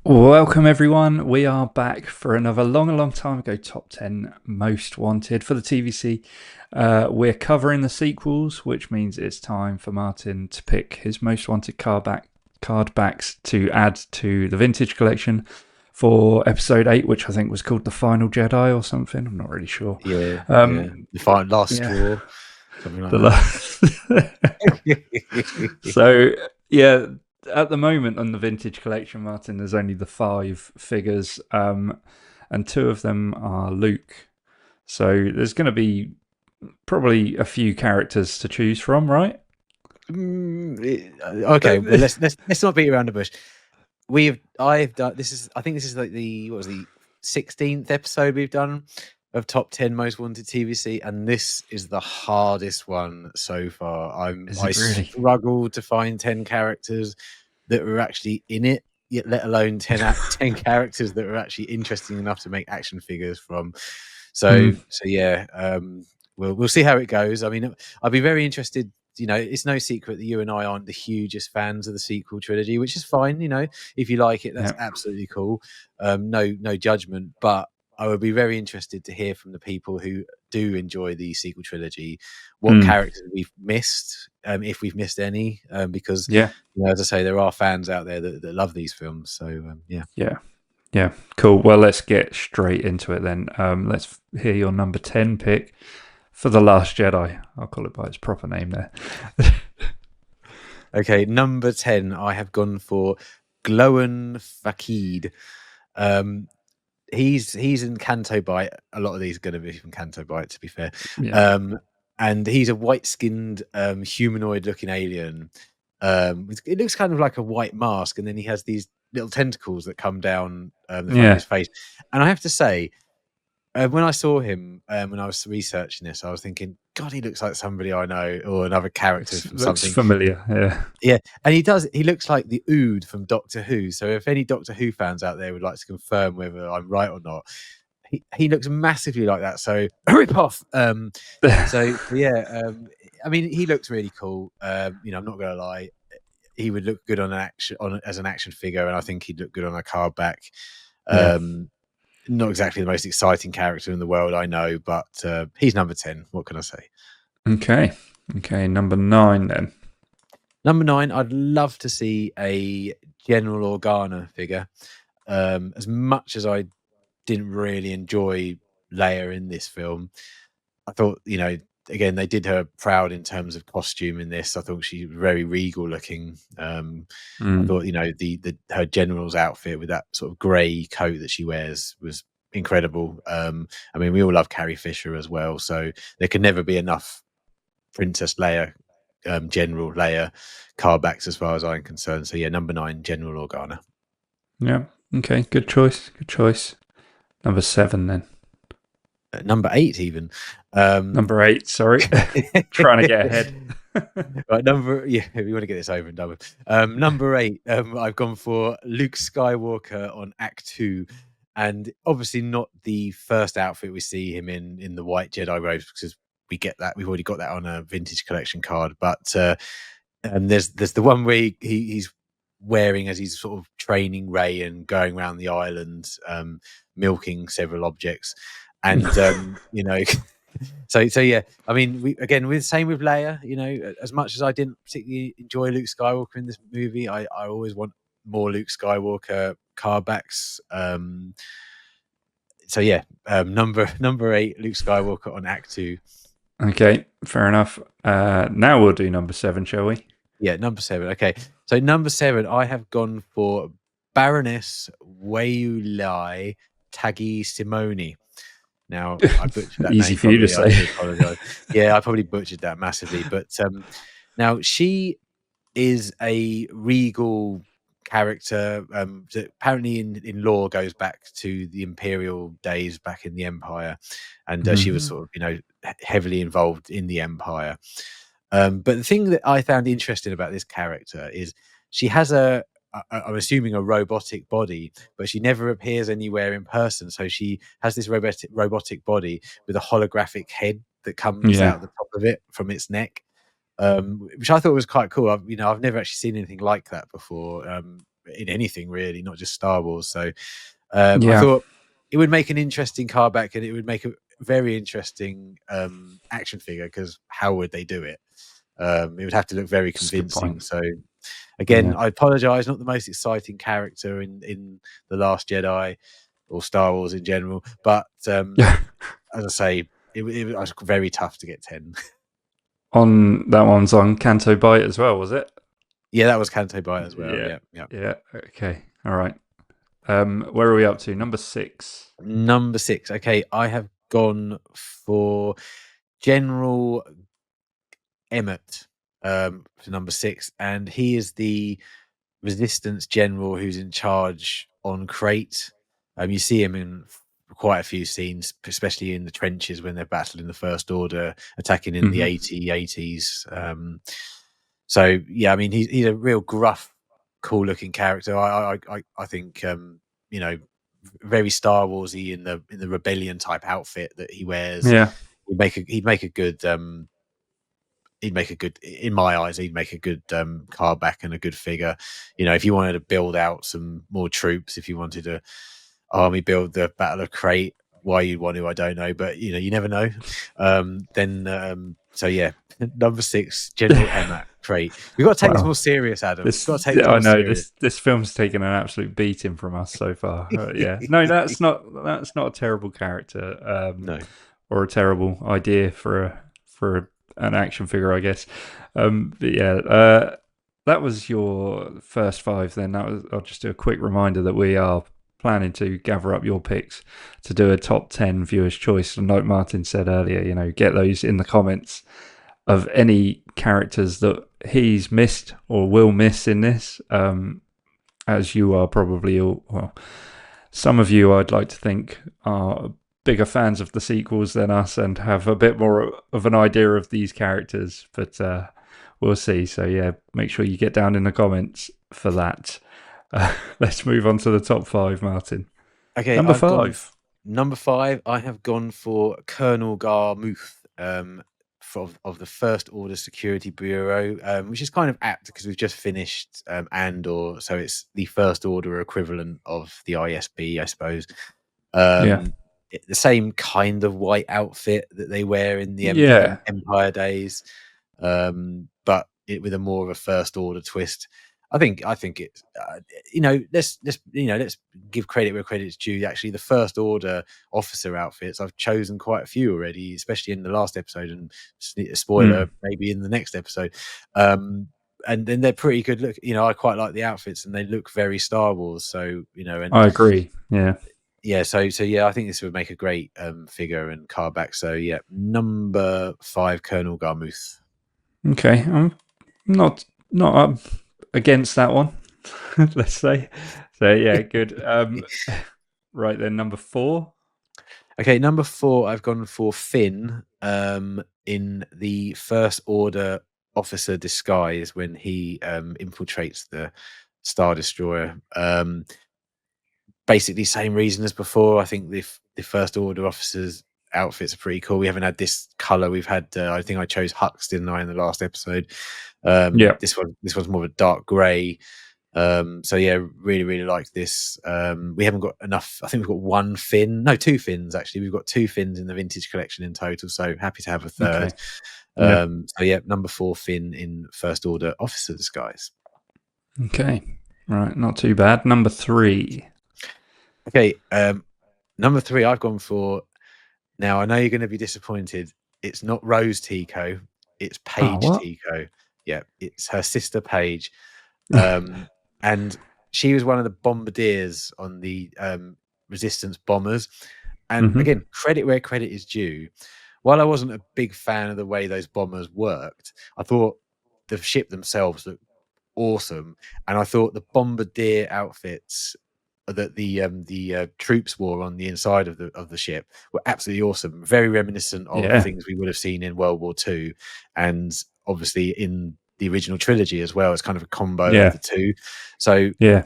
Welcome everyone. We are back for another a long time ago top 10 most wanted for the TVC. We're covering the sequels, which means it's time for Martin to pick his most wanted card backs to add to the vintage collection for episode 8, which I think was called The Final Jedi or something. I'm not really sure. Yeah. The final last straw, something like that. So, yeah, at the moment on the vintage collection, Martin, there's only the 5 figures, and 2 of them are Luke. So there's going to be probably a few characters to choose from, right? Okay, well let's not beat around the bush. I've done this. I think this is like the 16th episode we've done of top 10 most wanted TVC, and this is the hardest one so far. I struggled to find 10 characters that were actually in it, yet let alone 10 characters that were actually interesting enough to make action figures from. So yeah, we'll see how it goes. I mean, I'd be very interested. You know, it's no secret that you and I aren't the hugest fans of the sequel trilogy, which is fine. You know, if you like it, that's absolutely cool. No judgment, but I would be very interested to hear from the people who do enjoy the sequel trilogy, what characters we've missed, if we've missed any, because you know, as I say, there are fans out there that love these films. So yeah, cool. Well, let's get straight into it then. Let's hear your number 10 pick for The Last Jedi. I'll call it by its proper name there. Okay, number 10, I have gone for Glowan Fakid. He's in Canto Bite. A lot of these are going to be from Canto Bite, to be fair. And he's a white-skinned humanoid-looking alien. It looks kind of like a white mask, and then he has these little tentacles that come down the front of his face. And I have to say, when I saw him when I was researching this, I was thinking, God, he looks like somebody I know, or another character from something familiar. Yeah, and he does. He looks like the Ood from Doctor Who. So if any Doctor Who fans out there would like to confirm whether I'm right or not, he looks massively like that. So rip off. So yeah, I mean, he looks really cool. You know, I'm not going to lie. He would look good as an action figure, and I think he'd look good on a card back. Not exactly the most exciting character in the world, I know, but he's number 10. What can I say? Okay, number 9 then. Number 9, I'd love to see a General Organa figure. As much as I didn't really enjoy Leia in this film, I thought, you know, again, they did her proud in terms of costume in this. I thought she was very regal looking. I thought, you know, her general's outfit with that sort of grey coat that she wears was incredible. I mean, we all love Carrie Fisher as well, so there can never be enough Princess Leia, General Leia card backs as far as I'm concerned. So yeah, number 9, General Organa. Yeah, okay, good choice. Number 7 then. Number 8 even. Number 8, sorry. Trying to get ahead. Right, we want to get this over and done with. Number 8, I've gone for Luke Skywalker on Act 2. And obviously not the first outfit we see him in the white Jedi robes, because we've already got that on a vintage collection card. But there's the one where he's wearing as he's sort of training Rey and going around the island, milking several objects. And you know, so yeah, I mean, we're the same with Leia. You know, as much as I didn't particularly enjoy Luke Skywalker in this movie, I always want more Luke Skywalker card backs. So yeah, number 8, Luke Skywalker on Act 2. Okay, fair enough. Now we'll do number 7, shall we? Yeah, number 7. Okay, so number 7, I have gone for Baroness Wayulai Tagi Simone. Now, I butchered that Easy name. For you to say. I apologize. Yeah, I probably butchered that massively. But now she is a regal character that apparently in lore goes back to the Imperial days back in the Empire. And she was sort of, you know, heavily involved in the Empire. But the thing that I found interesting about this character is she has I'm assuming a robotic body, but she never appears anywhere in person. So she has this robotic body with a holographic head that comes out the top of it from its neck, which I thought was quite cool. I've never actually seen anything like that before. in anything really, not just Star Wars. So I Yeah, thought it would make an interesting car back, and it would make a very interesting action figure, because how would they do it? It would have to look very that's a good convincing. point. So again, Yeah. I apologise, not the most exciting character in The Last Jedi or Star Wars in general, but Yeah. as I say, it was very tough to get 10. On that one's on Canto Bite as well, was it? Yeah, that was Canto Bite as well. Yeah. Yeah. Yeah. Okay. All right. Where are we up to? Number 6. Number 6. Okay, I have gone for General Emmett for number 6, and he is the Resistance general who's in charge on Crate. You see him in quite a few scenes, especially in the trenches when they're battling the First Order, attacking in the Mm-hmm. 80s. So yeah, I mean, he's a real gruff, cool-looking character. I think very Star Warsy in the rebellion type outfit that he wears. Yeah. He'd make a good in my eyes, he'd make a good car back and a good figure. If you wanted to build out some more troops, if you wanted to army build the Battle of Crate, why you'd want to, I don't know, but you never know. So yeah, number 6, General Emma Crate. We've got to take this more Wow. serious, Adam. We've got This, to take this I more know serious. this film's taken an absolute beating from us so far. Yeah, no, that's not a terrible character, No. or a terrible idea for an action figure, I guess. But yeah, that was your first 5. Then I'll just do a quick reminder that we are planning to gather up your picks to do a top 10 viewers' choice. And like Martin said earlier, get those in the comments of any characters that he's missed or will miss in this. As you are probably all, well, some of you I'd like to think are bigger fans of the sequels than us and have a bit more of an idea of these characters, but we'll see. So yeah, make sure you get down in the comments for that. Let's move on to the top 5, Martin. Okay, Number 5. number 5. I have gone for Colonel Garmuth, of the First Order Security Bureau, which is kind of apt because we've just finished Andor, so it's the First Order equivalent of the ISB, I suppose. Yeah. The same kind of white outfit that they wear in the Yeah. Empire days, but with a more of a First Order twist. I think it's let's give credit where credit's due. Actually, the First Order officer outfits, I've chosen quite a few already, especially in the last episode, and spoiler, maybe in the next episode. And then they're pretty good look. I quite like the outfits, and they look very Star Wars. So and I agree. Yeah. yeah, so yeah, I think this would make a great figure and car back. So yeah, number 5, Colonel Garmuth. Okay. I'm not up against that one. Let's say. So yeah, good. Right then, number 4. Okay, number 4, I've gone for Finn in the First Order officer disguise when he infiltrates the Star Destroyer. Basically, same reason as before. I think the First Order officers' outfits are pretty cool. We haven't had this color. We've had. I think I chose Hux, didn't I, in the last episode? Yeah. This one's more of a dark grey. So yeah, really like this. We haven't got enough. I think we've got 2 fins actually. We've got 2 fins in the vintage collection in total. So happy to have a third. Okay. Yeah. So yeah, number 4, Finn in First Order officer disguise. Okay. Right. Not too bad. Number 3. Okay. Number 3, I've gone for. Now I know you're going to be disappointed. It's not Rose Tico. It's Paige what? Tico. Yeah, it's her sister Paige. And she was one of the bombardiers on the Resistance bombers. And again, credit where credit is due. While I wasn't a big fan of the way those bombers worked, I thought the ship themselves looked awesome, and I thought the bombardier outfits that the troops wore on the inside of the ship were absolutely awesome. Very reminiscent of Yeah. things we would have seen in World War II, and obviously in the original trilogy as well. It's kind of a combo of the two. So Yeah.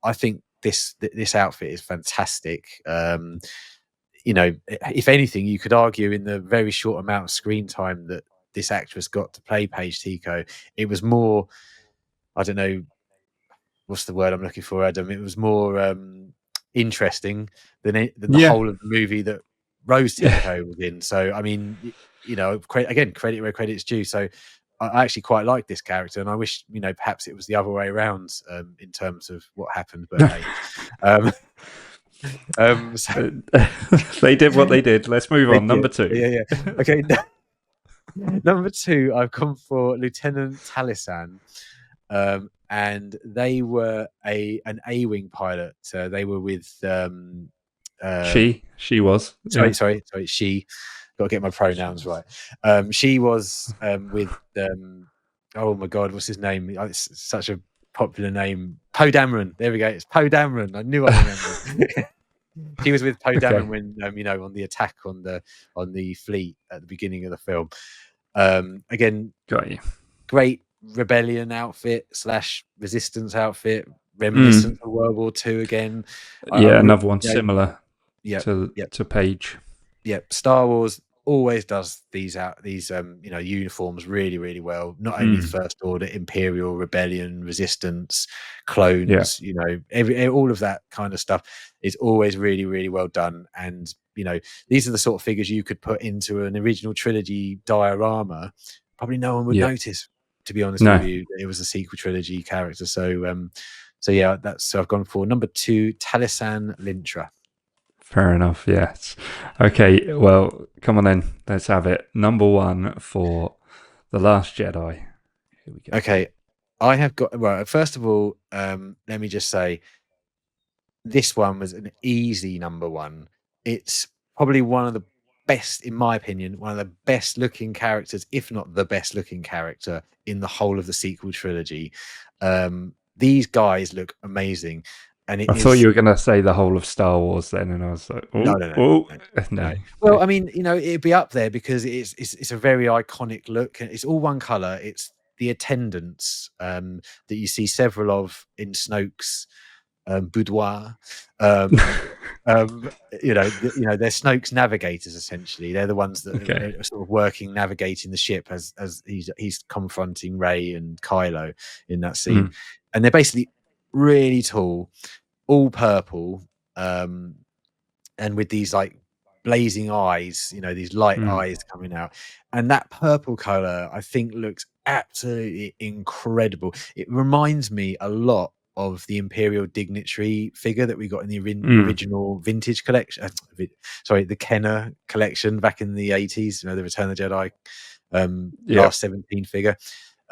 I think this outfit is fantastic. If anything, you could argue in the very short amount of screen time that this actress got to play Paige Tico, it was more, I don't know, what's the word I'm looking for, Adam? It was more interesting than the Yeah. whole of the movie that Rose Tico was in. So I mean, again, credit where credit's due. So I actually quite like this character, and I wish perhaps it was the other way around in terms of what happened. But hey, so they did what they did. Let's move on. Number two. Yeah. Okay. Number two, I've gone for Lieutenant Talisan, and they were an A-wing pilot. They were with she was. Sorry. She. Got to get my pronouns right. She was with oh my God, what's his name? It's such a popular name. Poe Dameron. There we go. It's Poe Dameron. I knew I remembered. She was with Poe Dameron when on the attack on the fleet at the beginning of the film. Again, got you. Great rebellion outfit / resistance outfit, reminiscent of World War II again. Another one similar to Page. Yep, Star Wars always does these uniforms really, really well. Not only First Order, Imperial, Rebellion, Resistance, clones, all of that kind of stuff is always really, really well done. And these are the sort of figures you could put into an original trilogy diorama. Probably no one would notice, to be honest with you. It was a sequel trilogy character. So I've gone for number 2, Talisan Lintra. Fair enough, yes. Okay, well, come on then. Let's have it. Number 1 for The Last Jedi. Here we go. Okay, I have got... Well, first of all, let me just say, this one was an easy number 1. It's probably one of the best, in my opinion, one of the best looking characters, if not the best looking character in the whole of the sequel trilogy. These guys look amazing. And I thought you were going to say the whole of Star Wars then, and I was like, no. Well, I mean, it'd be up there because it's a very iconic look, and it's all one color. It's the attendants that you see several of in Snoke's boudoir. They're Snoke's navigators essentially. They're the ones that are sort of working, navigating the ship as he's confronting Rey and Kylo in that scene, and they're basically really tall, all purple, and with these like blazing eyes, these light eyes coming out, and that purple color I think looks absolutely incredible. It reminds me a lot of the Imperial Dignitary figure that we got in the original vintage collection. The Kenner collection back in the 80s. The Return of the Jedi last 17 figure,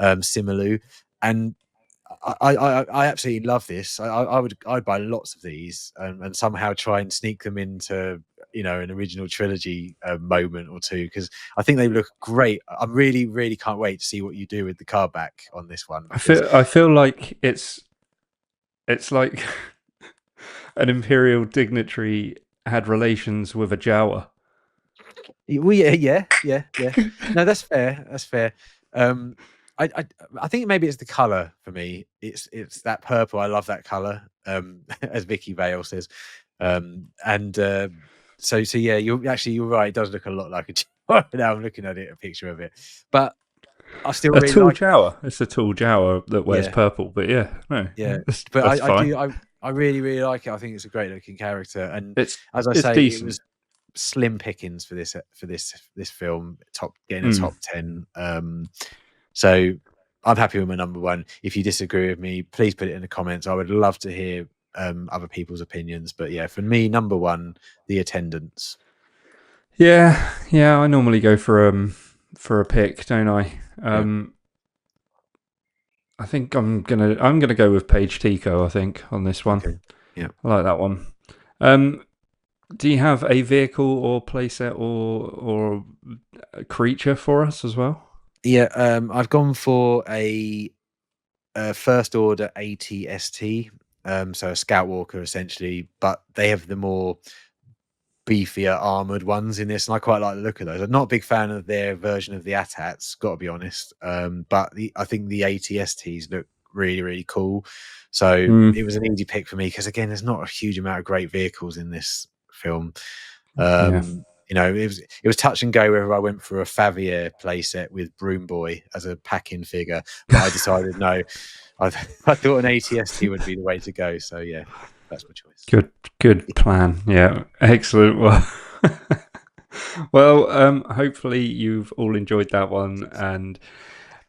Simalu, and I absolutely love this. I'd buy lots of these and somehow try and sneak them into an original trilogy moment or two, because I think they look great. I really, really can't wait to see what you do with the card back on this one. I feel like it's like an Imperial dignitary had relations with a Jawa. Well, yeah. No, that's fair. I think maybe it's the color for me. It's that purple. I love that color, as Vicky Vale says. So yeah, you're right. It does look a lot like a Jawa. Now I'm looking at it, a picture of it, but I still really tall like Jawa. It's a tall Jawa that wears purple, but but I really, really like it. I think it's a great looking character, and as I say, decent. it was slim pickings for this film. Getting a top 10. So I'm happy with my number 1. If you disagree with me, please put it in the comments. I would love to hear other people's opinions. But yeah, for me, number 1, the attendants. Yeah. I normally go for a pick, don't I? I think I'm gonna go with Paige Tico. I think on this one. Okay. Yeah, I like that one. Do you have a vehicle or playset or a creature for us as well? Yeah, I've gone for a First Order ATST, so a Scout Walker essentially, but they have the more beefier armored ones in this, and I quite like the look of those. I'm not a big fan of their version of the AT-ATs, got to be honest, but I think the ATSTs look really, really cool. So it was an easy pick for me because, again, there's not a huge amount of great vehicles in this film. it was touch and go whether I went for a Favier playset with Broom Boy as a pack-in figure, but I decided no. I thought an ATST would be the way to go. So yeah, that's my choice. Good plan. Yeah, excellent. Well, hopefully you've all enjoyed that one, and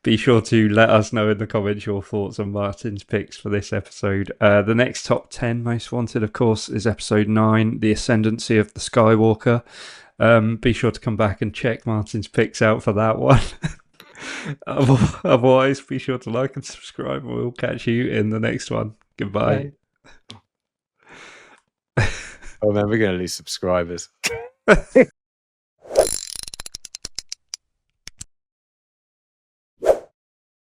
be sure to let us know in the comments your thoughts on Martyn's picks for this episode. The next top 10 most wanted, of course, is episode 9, The Ascendancy of the Skywalker. Be sure to come back and check Martyn's picks out for that one. Otherwise, be sure to like and subscribe, and we'll catch you in the next one. Goodbye. Oh man, we're going to lose subscribers.